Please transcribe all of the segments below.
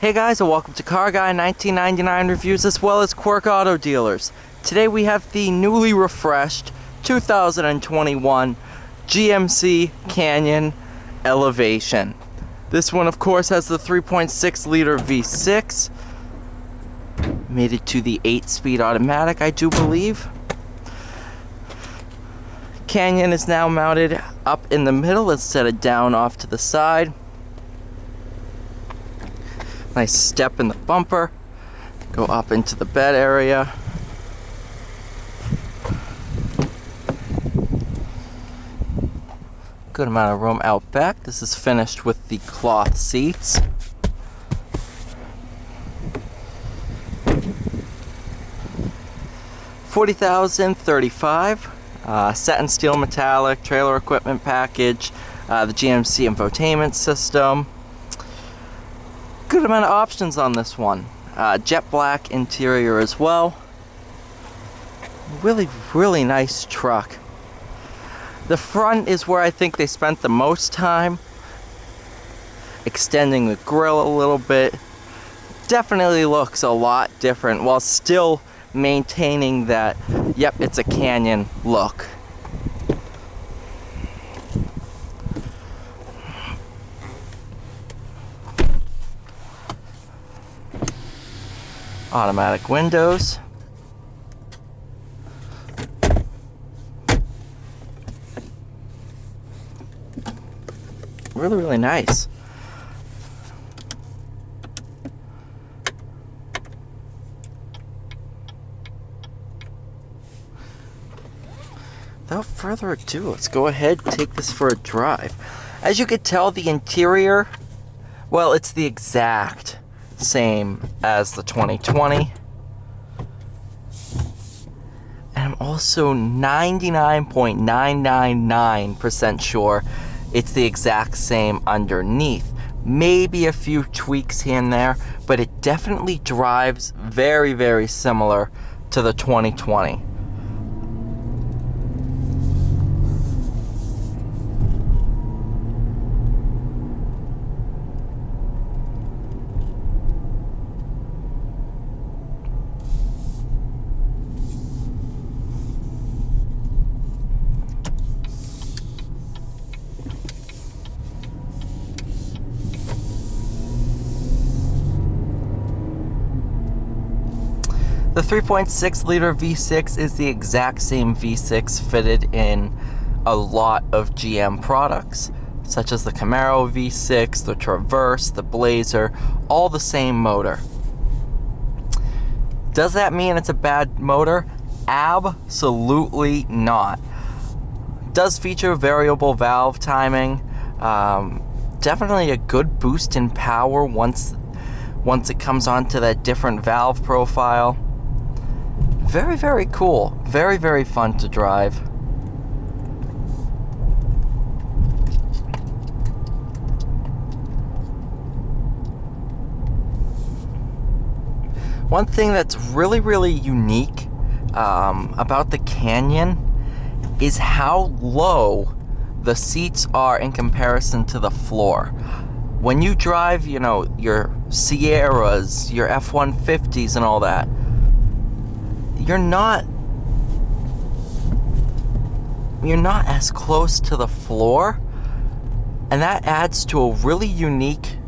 Hey guys, and welcome to Car Guy 1999 Reviews as well as Quirk Auto Dealers. Today we have the newly refreshed 2021 GMC Canyon Elevation. This one of course has the 3.6 liter V6. Made it to the 8-speed automatic, I do believe. Canyon is now mounted up in the middle instead of down off to the side. Nice step in the bumper. Go up into the bed area. Good amount of room out back. This is finished with the cloth seats. $40,035. Satin steel metallic trailer equipment package. The GMC infotainment system. Good amount of options on this one. Jet black interior as well. Really nice truck. The front is where I think they spent the most time. Extending the grille a little bit. Definitely looks a lot different while still maintaining that, yep, it's a Canyon look. Automatic windows. Really nice. Without further ado, let's go ahead and take this for a drive. As you can tell, the interior, well, it's the exact same as the 2020. And I'm also 99.999% sure it's the exact same underneath. Maybe a few tweaks here and there, but it definitely drives very similar to the 2020. The 3.6 liter V6 is the exact same V6 fitted in a lot of GM products, such as the Camaro V6, the Traverse, the Blazer, all the same motor. Does that mean it's a bad motor? Absolutely not. Does feature variable valve timing. Definitely a good boost in power once it comes onto that different valve profile. Very cool. Very fun to drive. One thing that's really unique about the Canyon is how low the seats are in comparison to the floor. When you drive, you know, your Sierras, your F-150s and all that, you're not as close to the floor, and that adds to a really unique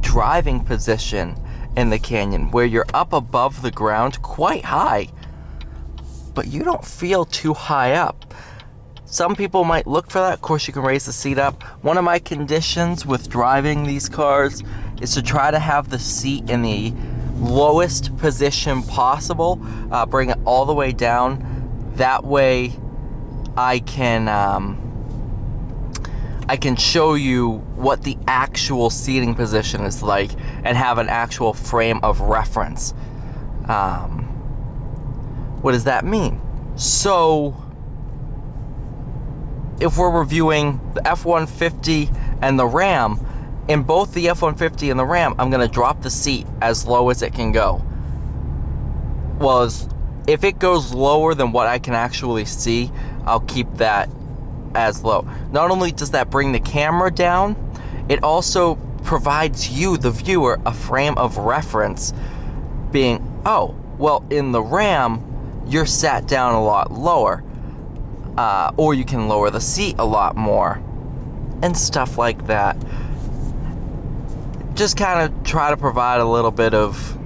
driving position in the Canyon where you're up above the ground quite high, but you don't feel too high up. Some people might look for that. Of course, you can raise the seat up. One of my conditions with driving these cars is to try to have the seat in the lowest position possible, bring it all the way down. That way I can show you what the actual seating position is like and have an actual frame of reference. What does that mean? So if we're reviewing the F-150 and the Ram, in both the F-150 and the Ram, I'm going to drop the seat as low as it can go. Well, if it goes lower than what I can actually see, I'll keep that as low. Not only does that bring the camera down, it also provides you, the viewer, a frame of reference, being, oh, well, in the Ram, you're sat down a lot lower, or you can lower the seat a lot more, and stuff like that. Just kind of try to provide a little bit of,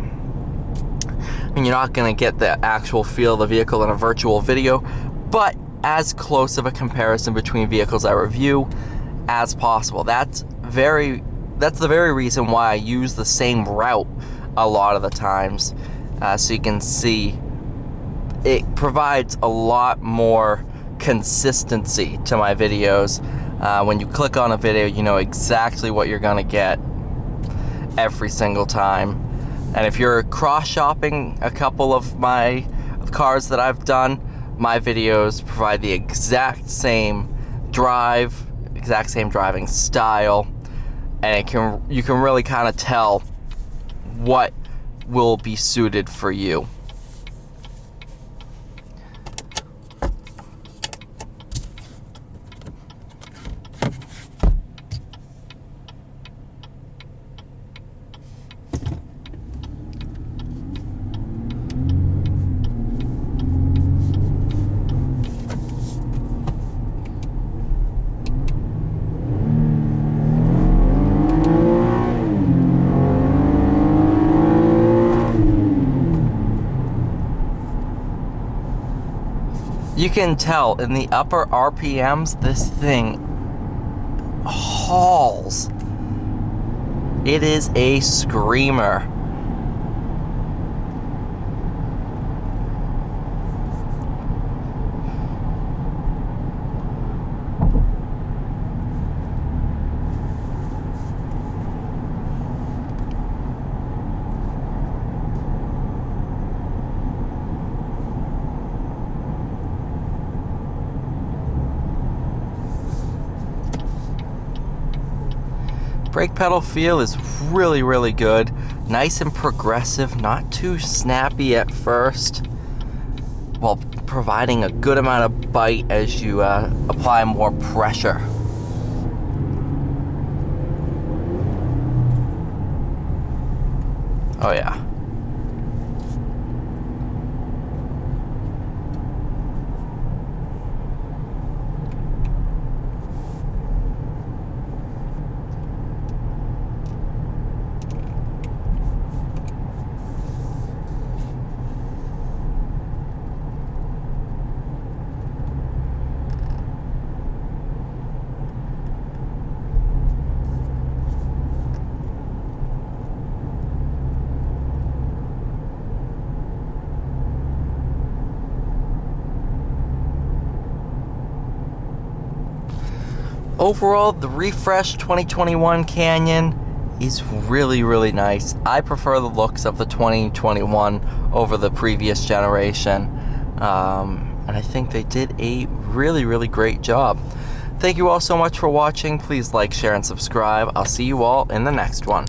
I mean, you're not going to get the actual feel of the vehicle in a virtual video, but as close of a comparison between vehicles I review as possible. That's the very reason why I use the same route a lot of the times, so you can see it provides a lot more consistency to my videos. When you click on a video, you know exactly what you're gonna get every single time. And if you're cross-shopping a couple of my cars that I've done, my videos provide the exact same drive, exact same driving style, and you can really kind of tell what will be suited for you. You can tell in the upper RPMs, this thing hauls. It is a screamer. Brake pedal feel is really, really good. Nice and progressive, not too snappy at first, while providing a good amount of bite as you apply more pressure. Oh yeah. Overall, the refreshed 2021 Canyon is really, really nice. I prefer the looks of the 2021 over the previous generation. And I think they did a really, really great job. Thank you all so much for watching. Please like, share, and subscribe. I'll see you all in the next one.